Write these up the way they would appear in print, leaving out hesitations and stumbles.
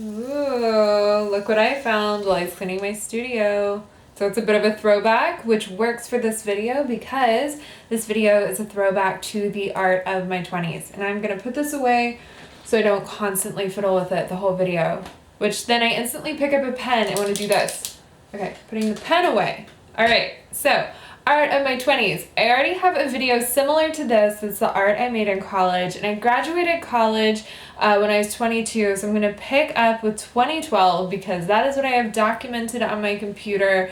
Ooh, look what I found while I was cleaning my studio. So it's a bit of a throwback, which works for this video because this video is a throwback to the art of my 20s. And I'm going to put this away so I don't constantly fiddle with it the whole video, which then I instantly pick up a pen and want to do this. Okay, putting the pen away. All right, so art of my 20s. I already have a video similar to this. It's the art I made in college, and I graduated college when I was 22, so I'm going to pick up with 2012 because that is what I have documented on my computer,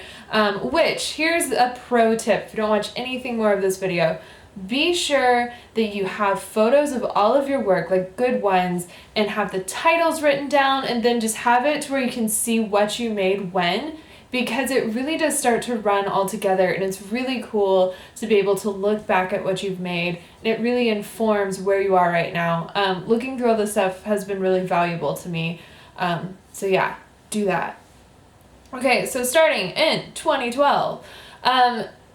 which, here's a pro tip if you don't watch anything more of this video. Be sure that you have photos of all of your work, like good ones, and have the titles written down, and then just have it to where you can see what you made when, because it really does start to run all together, and it's really cool to be able to look back at what you've made, and it really informs where you are right now. Looking through all this stuff has been really valuable to me, so yeah, do that. Okay, so starting in 2012,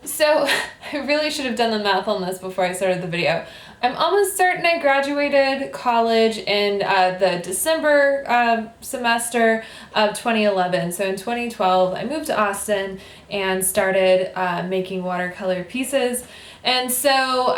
so I really should have done the math on this before I started the video. I'm almost certain I graduated college in the December semester of 2011. So in 2012, I moved to Austin and started making watercolor pieces. And so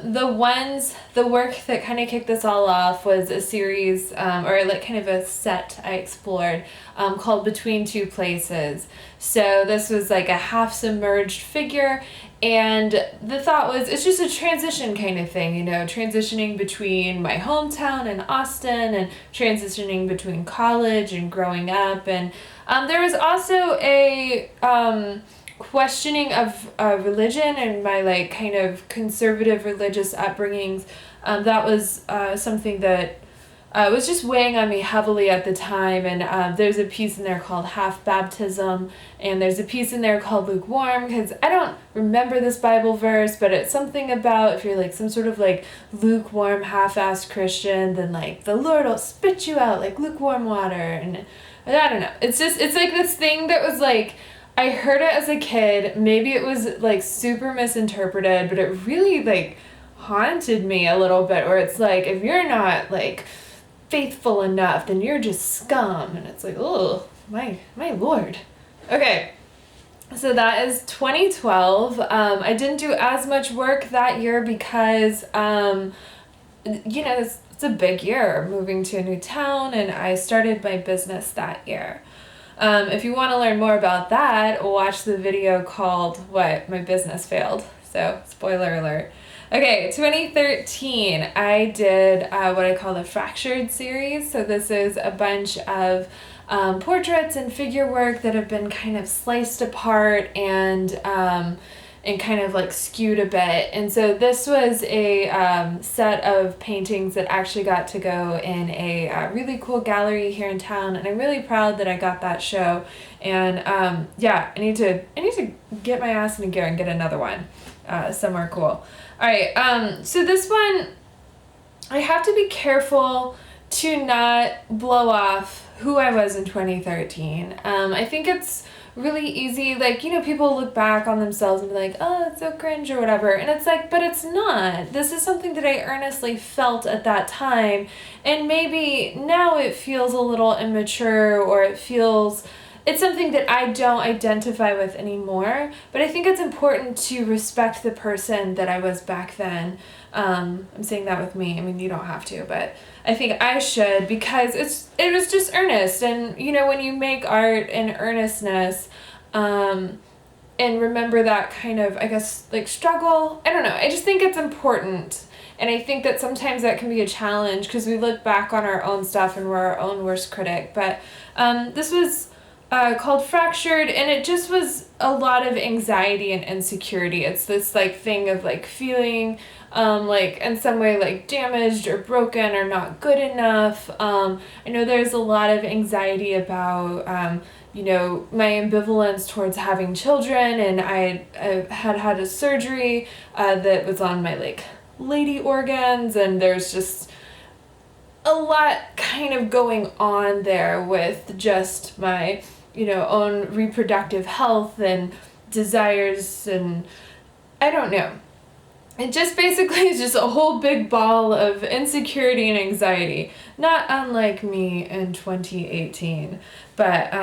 the work that kind of kicked this all off was a series, or like kind of a set I explored called Between Two Places. So this was like a half submerged figure, and the thought was it's just a transition kind of thing, you know, transitioning between my hometown and Austin and transitioning between college and growing up. And there was also a questioning of religion and my like kind of conservative religious upbringings. That was something that was just weighing on me heavily at the time, and there's a piece in there called Half Baptism, and there's a piece in there called Lukewarm, because I don't remember this Bible verse, but it's something about if you're like some sort of like lukewarm, half-assed Christian, then like the Lord will spit you out like lukewarm water, and I don't know. It's like this thing that was like, I heard it as a kid, maybe it was like super misinterpreted, but it really like haunted me a little bit, where it's like, if you're not like faithful enough, then you're just scum. And it's like, oh, my Lord. Okay, so that is 2012. I didn't do as much work that year because, you know, it's a big year, moving to a new town, and I started my business that year. If you want to learn more about that, watch the video called What? My Business Failed. So, spoiler alert. Okay, 2013, I did what I call the Fractured series. So this is a bunch of portraits and figure work that have been kind of sliced apart and kind of like skewed a bit. And so this was a set of paintings that actually got to go in a really cool gallery here in town, and I'm really proud that I got that show. And yeah, I need to get my ass in gear and get another one somewhere cool. All right, so this one, I have to be careful to not blow off who I was in 2013. I think it's really easy, like, you know, people look back on themselves and be like, oh, it's so cringe or whatever, and it's like, but it's not. This is something that I earnestly felt at that time, and maybe now it feels a little immature, or it's something that I don't identify with anymore, but I think it's important to respect the person that I was back then. I'm saying that with me. I mean, you don't have to, but I think I should, because it was just earnest. And, you know, when you make art in earnestness, and remember that kind of, I guess, like struggle, I don't know. I just think it's important. And I think that sometimes that can be a challenge because we look back on our own stuff and we're our own worst critic. But this was called Fractured, and it just was a lot of anxiety and insecurity. It's this like thing of like feeling like in some way like damaged or broken or not good enough. I know there's a lot of anxiety about you know, my ambivalence towards having children, and I had a surgery that was on my like lady organs, and there's just a lot kind of going on there with just my, you know, own reproductive health and desires, and I don't know. it just basically is just a whole big ball of insecurity and anxiety. Not unlike me in 2018, but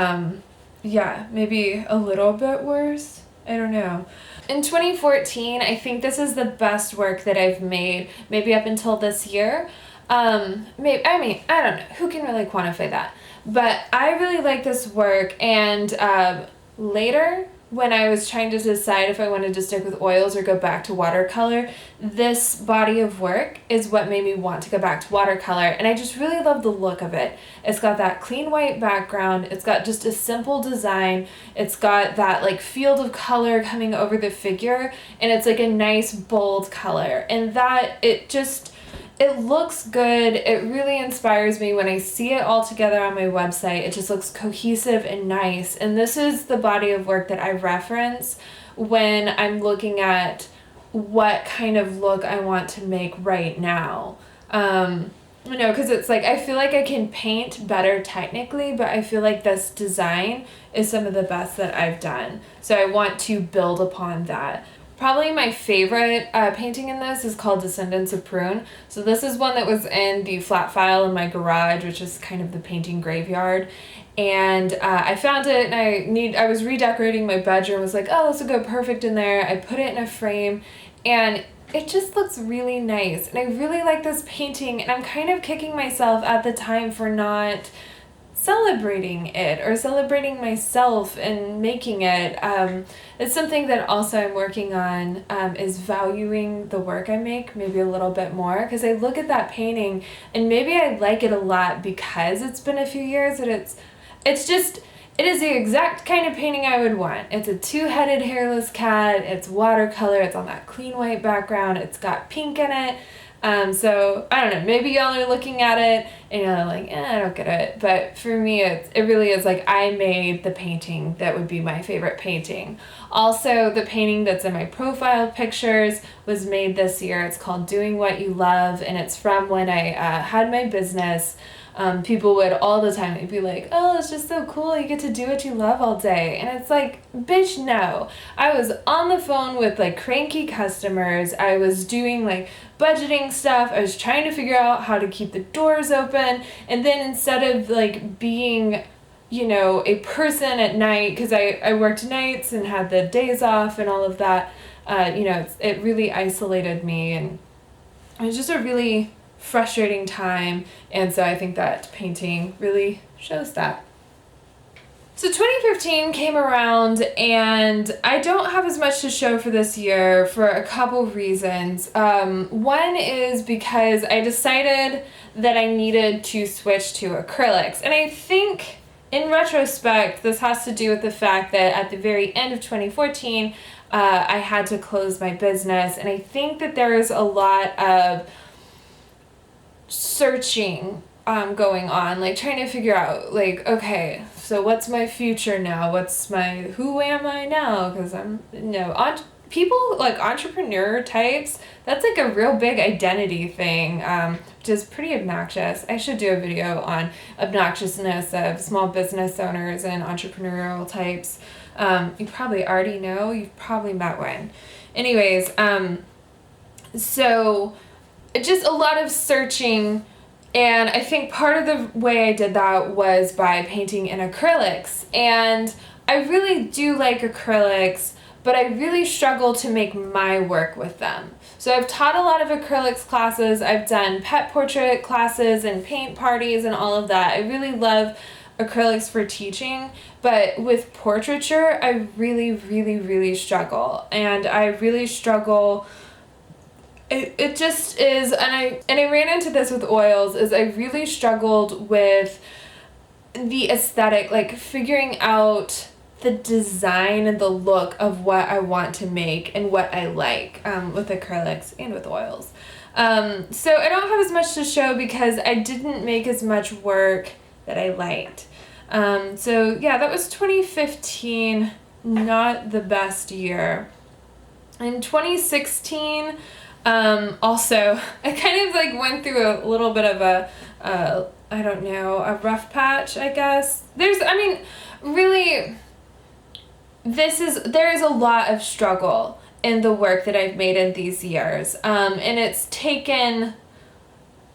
yeah, maybe a little bit worse. I don't know. In 2014, I think this is the best work that I've made, maybe up until this year. Maybe, I mean, I don't know. Who can really quantify that? But I really like this work, and later, when I was trying to decide if I wanted to stick with oils or go back to watercolor, this body of work is what made me want to go back to watercolor, and I just really love the look of it. It's got that clean white background, it's got just a simple design, it's got that like field of color coming over the figure, and it's like a nice bold color, and that it looks good. It really inspires me when I see it all together on my website. It just looks cohesive and nice. And this is the body of work that I reference when I'm looking at what kind of look I want to make right now. Because it's like, I feel like I can paint better technically, but I feel like this design is some of the best that I've done. So I want to build upon that. Probably my favorite painting in this is called Descendants of Prune. So this is one that was in the flat file in my garage, which is kind of the painting graveyard. And I found it, and I was redecorating my bedroom. I was like, oh, this would go perfect in there. I put it in a frame, and it just looks really nice. And I really like this painting, and I'm kind of kicking myself at the time for not celebrating it or celebrating myself and making it. It's something that also I'm working on, is valuing the work I make maybe a little bit more, because I look at that painting and maybe I like it a lot because it's been a few years, and it is the exact kind of painting I would want. It's a two-headed hairless cat, it's watercolor, it's on that clean white background, it's got pink in it. So I don't know, maybe y'all are looking at it and you're like, I don't get it. But for me, it really is like I made the painting that would be my favorite painting. Also, the painting that's in my profile pictures was made this year. It's called Doing What You Love, and it's from when I had my business. People would all the time, they'd be like, oh, it's just so cool, you get to do what you love all day. And it's like, bitch, no. I was on the phone with like cranky customers. I was doing like budgeting stuff. I was trying to figure out how to keep the doors open. And then instead of like being, a person at night, because I worked nights and had the days off and all of that, it really isolated me, and it was just a really frustrating time, and so I think that painting really shows that. So 2015 came around, and I don't have as much to show for this year for a couple reasons. One is because I decided that I needed to switch to acrylics, and I think in retrospect this has to do with the fact that at the very end of 2014 I had to close my business, and I think that there is a lot of searching going on, like trying to figure out like, okay, so what's my future now, who am I now, because I'm people like entrepreneur types, that's like a real big identity thing, which is pretty obnoxious. I should do a video on obnoxiousness of small business owners and entrepreneurial types. You probably already know, you've probably met one. Anyways, so just a lot of searching, and I think part of the way I did that was by painting in acrylics, and I really do like acrylics, but I really struggle to make my work with them. So I've taught a lot of acrylics classes, I've done pet portrait classes and paint parties and all of that. I really love acrylics for teaching, but with portraiture, I really, really, really struggle, and I really struggle. It just is, and I ran into this with oils, is I really struggled with the aesthetic, like figuring out the design and the look of what I want to make and what I like with acrylics and with oils. So I don't have as much to show because I didn't make as much work that I liked. So yeah, that was 2015, not the best year. In 2016, also, I kind of like went through a little bit of a rough patch, I guess. There is a lot of struggle, in the work that I've made in these years. And it's taken,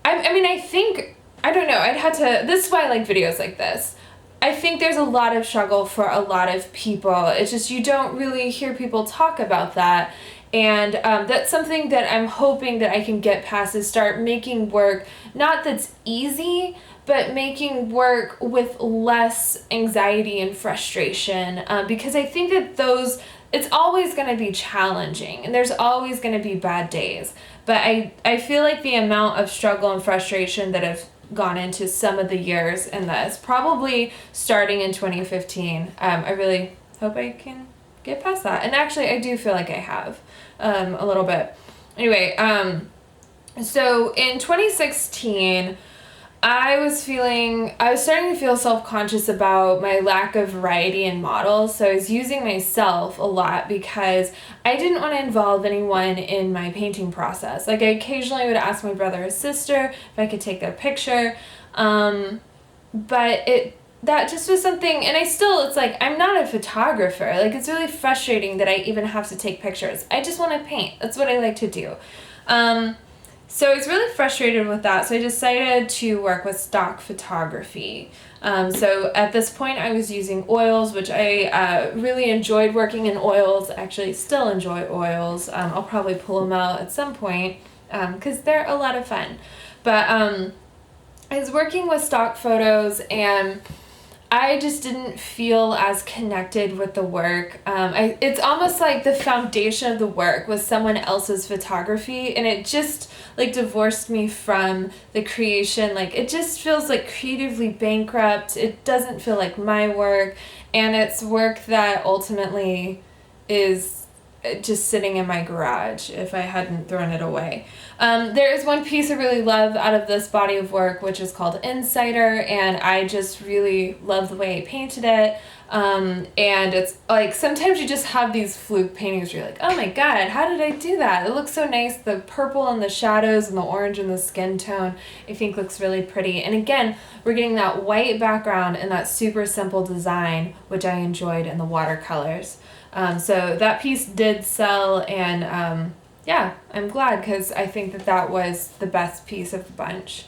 I think, I don't know, this is why I like videos like this. I think there's a lot of struggle for a lot of people. It's just you don't really hear people talk about that. And that's something that I'm hoping that I can get past, is start making work, not that's easy, but making work with less anxiety and frustration. Because I think that it's always going to be challenging, and there's always going to be bad days. But I feel like the amount of struggle and frustration that have gone into some of the years in this, probably starting in 2015, I really hope I can get past that. And actually, I do feel like I have a little bit. Anyway, so in 2016, I was starting to feel self-conscious about my lack of variety in models. So I was using myself a lot because I didn't want to involve anyone in my painting process. Like, I occasionally would ask my brother or sister if I could take their picture. But that just was something, and it's like, I'm not a photographer. Like, it's really frustrating that I even have to take pictures. I just want to paint. That's what I like to do. So I was really frustrated with that, so I decided to work with stock photography. So at this point I was using oils, which I really enjoyed working in oils. Actually still enjoy oils. I'll probably pull them out at some point because they're a lot of fun. But I was working with stock photos, and I just didn't feel as connected with the work. It's almost like the foundation of the work was someone else's photography, and it just like divorced me from the creation. Like, it just feels like creatively bankrupt. It doesn't feel like my work, and it's work that ultimately is just sitting in my garage if I hadn't thrown it away. There is one piece I really love out of this body of work, which is called Insider, and I just really love the way I painted it. And it's like, sometimes you just have these fluke paintings where you're like, oh my god, how did I do that? It looks so nice. The purple and the shadows and the orange and the skin tone, I think, looks really pretty. And again, we're getting that white background and that super simple design, which I enjoyed in the watercolors. So that piece did sell, and yeah, I'm glad, because I think that was the best piece of the bunch.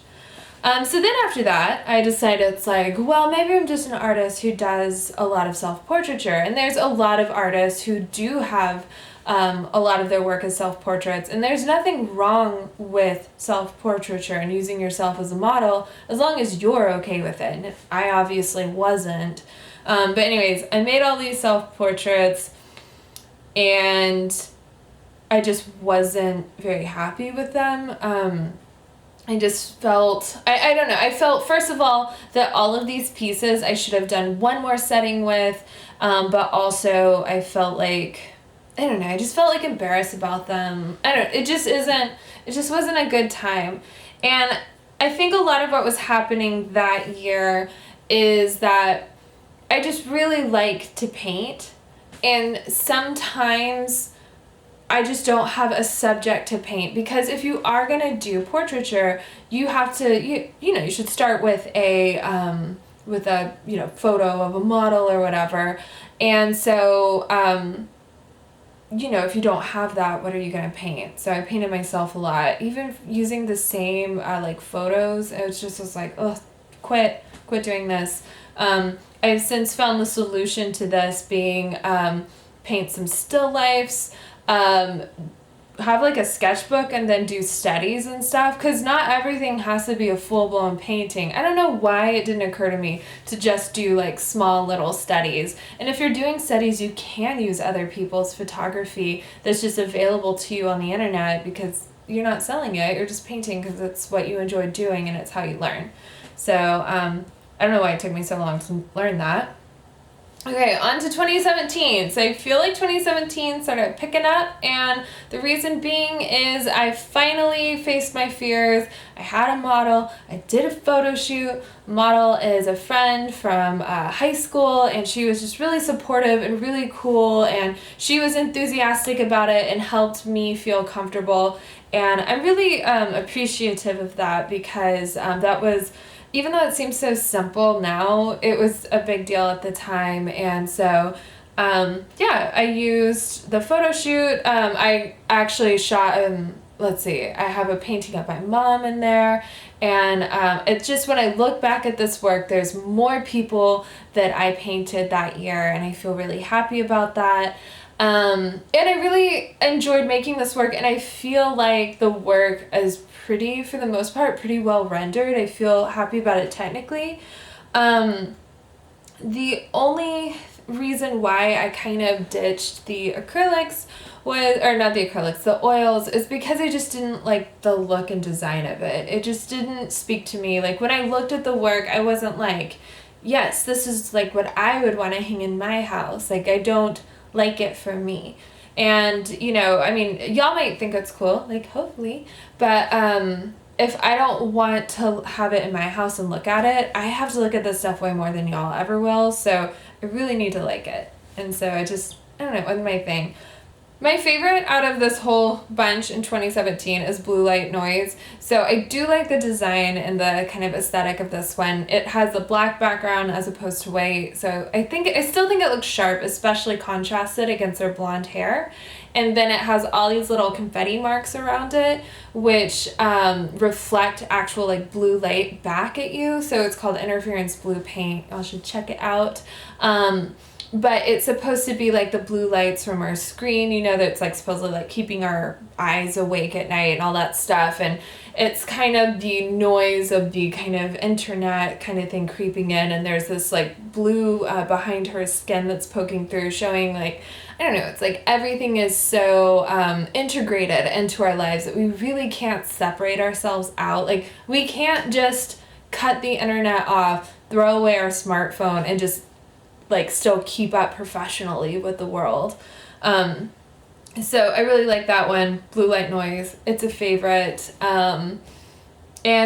So then after that, I decided it's like, well, maybe I'm just an artist who does a lot of self-portraiture. And there's a lot of artists who do have a lot of their work as self-portraits. And there's nothing wrong with self-portraiture and using yourself as a model, as long as you're okay with it. And I obviously wasn't. But anyways, I made all these self-portraits, and I just wasn't very happy with them. I just felt, I don't know, I felt, first of all, that all of these pieces I should have done one more setting with, but also I felt like, I don't know, I just felt like embarrassed about them. It just wasn't a good time. And I think a lot of what was happening that year is that I just really like to paint, and sometimes I just don't have a subject to paint, because if you are going to do portraiture, you have to, you should start with a photo of a model or whatever. And so, if you don't have that, what are you going to paint? So I painted myself a lot, even using the same, photos. It was like, ugh, quit doing this. I've since found the solution to this being, paint some still lifes, have like a sketchbook, and then do studies and stuff, because not everything has to be a full-blown painting. I don't know why it didn't occur to me to just do like small little studies. And if you're doing studies, you can use other people's photography that's just available to you on the internet, because you're not selling it, you're just painting because it's what you enjoy doing and it's how you learn. So I don't know why it took me so long to learn that. Okay, on to 2017. So I feel like 2017 started picking up, and the reason being is I finally faced my fears. I had a model. I did a photo shoot. Model is a friend from high school, and she was just really supportive and really cool, and she was enthusiastic about it and helped me feel comfortable. And I'm really appreciative of that, because that was, even though it seems so simple now, it was a big deal at the time. And so Yeah, I used the photo shoot. I actually shot, let's see, I have a painting of my mom in there. And it's just, when I look back at this work, there's more people that I painted that year, and I feel really happy about that. And I really enjoyed making this work, and I feel like the work is pretty, for the most part, pretty well rendered. I feel happy about it technically. The only reason why I kind of ditched the acrylics was, or not the acrylics, the oils, is because I just didn't like the look and design of it. It just didn't speak to me. Like, when I looked at the work, I wasn't like, yes, this is like what I would want to hang in my house. Like, I don't like it for me. And, you know, I mean, y'all might think it's cool, like, hopefully, but if I don't want to have it in my house and look at it, I have to look at this stuff way more than y'all ever will, so I really need to like it. And so I don't know, it wasn't my thing. My favorite out of this whole bunch in 2017 is Blue Light Noise. So I do like the design and the kind of aesthetic of this one. It has a black background as opposed to white. So I still think it looks sharp, especially contrasted against her blonde hair. And then it has all these little confetti marks around it, which reflect actual like blue light back at you. So it's called Interference Blue Paint. Y'all should check it out. But it's supposed to be like the blue lights from our screen, you know, that's like supposedly like keeping our eyes awake at night and all that stuff. And it's kind of the noise of the kind of internet kind of thing creeping in. And there's this like blue behind her skin that's poking through, showing like, I don't know, it's like everything is so integrated into our lives that we really can't separate ourselves out. Like, we can't just cut the internet off, throw away our smartphone, and just like still keep up professionally with the world. So I really like that one, Blue Light Noise. It's a favorite. And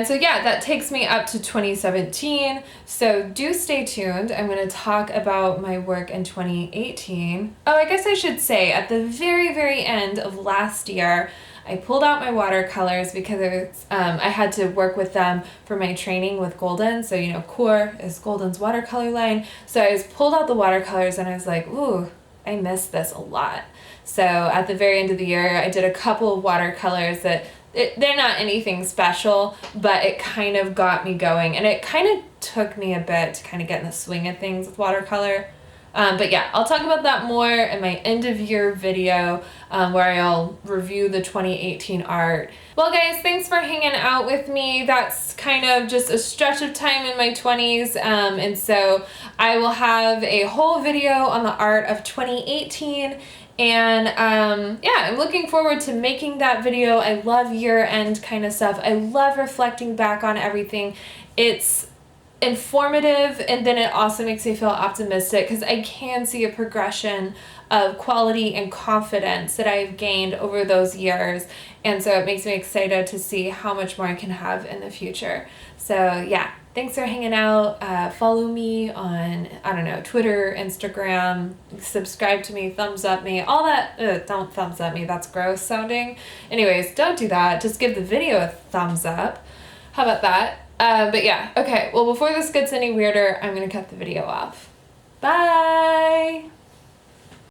so yeah, that takes me up to 2017. So do stay tuned. I'm going to talk about my work in 2018. Oh, I guess I should say, at the very, very end of last year, I pulled out my watercolors because I had to work with them for my training with Golden. So, you know, Core is Golden's watercolor line. So I pulled out the watercolors and I was like, ooh, I miss this a lot. So at the very end of the year, I did a couple of watercolors that they're not anything special, but it kind of got me going. And it kind of took me a bit to kind of get in the swing of things with watercolor. But yeah, I'll talk about that more in my end of year video where I'll review the 2018 art. Well guys, thanks for hanging out with me. That's kind of just a stretch of time in my 20s. And so I will have a whole video on the art of 2018. And yeah, I'm looking forward to making that video. I love year-end kind of stuff. I love reflecting back on everything. It's informative, and then it also makes me feel optimistic because I can see a progression of quality and confidence that I've gained over those years, and so it makes me excited to see how much more I can have in the future. So yeah, thanks for hanging out. Follow me on, I don't know, Twitter, Instagram, subscribe to me, thumbs up me, all that. Don't thumbs up me, that's gross sounding. Anyways, don't do that, just give the video a thumbs up. How about that? But yeah, okay, well, before this gets any weirder, I'm gonna cut the video off. Bye!